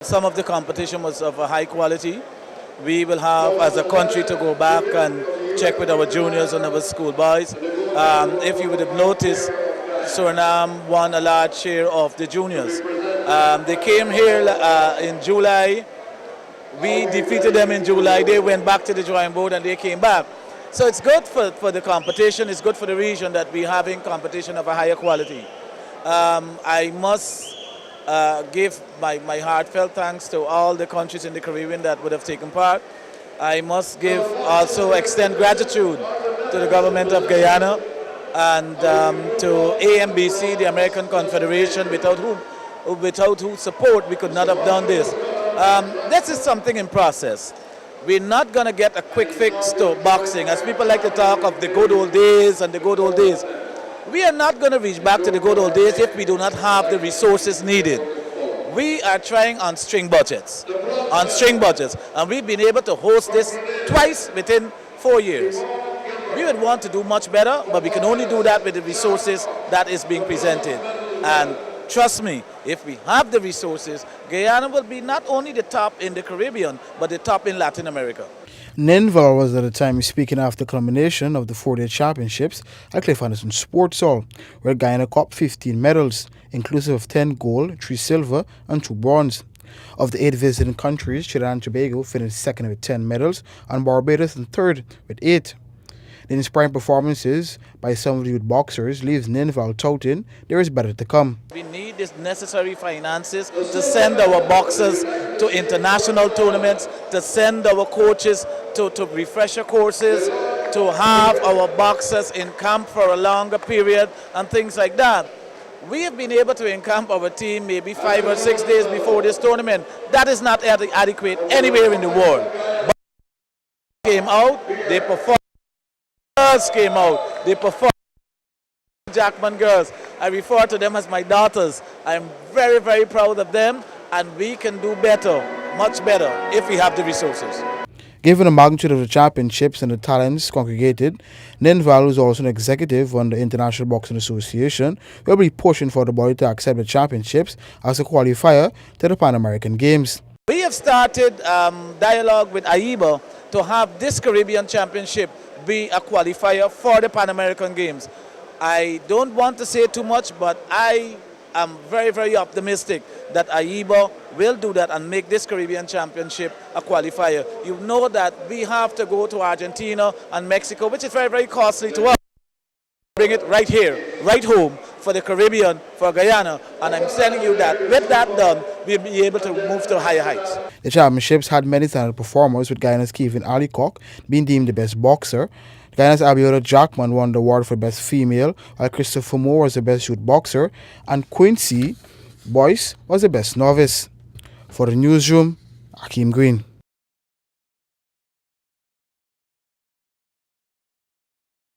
some of the competition was of a high quality. We will have, as a country, to go back and check with our juniors and our schoolboys. If you would have noticed, Suriname won a large share of the juniors. They came here in July. We defeated them in July. They went back to the drawing board and they came back. So it's good for the competition. It's good for the region that we're having competition of a higher quality. I must give my heartfelt thanks to all the countries in the Caribbean that would have taken part. I must also extend gratitude to the government of Guyana and to AMBC, the American Confederation, without whose support we could not have done this. This is something in process. We're not going to get a quick fix to boxing. As people like to talk of the good old days and the good old days, we are not going to reach back to the good old days if we do not have the resources needed. We are trying on string budgets, and we've been able to host this twice within 4 years. We would want to do much better, but we can only do that with the resources that is being presented. And trust me, if we have the resources, Guyana will be not only the top in the Caribbean, but the top in Latin America. Ninvalle was at the time speaking after the culmination of the 4-day championships at Cliff Anderson Sports Hall, where Guyana copped 15 medals, inclusive of 10 gold, 3 silver, and 2 bronze. Of the 8 visiting countries, Trinidad and Tobago finished second with 10 medals, and Barbados in third with 8. The inspiring performances by some of the youth boxers leaves Ninvalle touting there is better to come. We need these necessary finances to send our boxers to international tournaments, to send our coaches to refresher courses, to have our boxers in camp for a longer period and things like that. We have been able to encamp our team maybe 5 or 6 days before this tournament. That is not adequate anywhere in the world. But they came out, they performed. Girls came out, they performed. Jackman girls, I refer to them as my daughters. I'm very, very proud of them, and we can do better, much better, if we have the resources. Given the magnitude of the championships and the talents congregated, Ninvalle, is also an executive on the International Boxing Association, will be pushing for the body to accept the championships as a qualifier to the Pan American Games. We have started dialogue with AIBA to have this Caribbean Championship be a qualifier for the Pan American Games. I don't want to say too much, but I am very, very optimistic that AIBA will do that and make this Caribbean Championship a qualifier. You know that we have to go to Argentina and Mexico, which is very, very costly to us. Bring it right here, right home for the Caribbean, for Guyana, and I'm telling you that with that done, we'll be able to move to higher heights. The championships had many talented performers, with Guyana's Kevin Alicock being deemed the best boxer. Guyana's Abiola Jackman won the award for best female, while Christopher Moore was the best youth boxer, and Quincy Boyce was the best novice. For the newsroom, Akeem Green.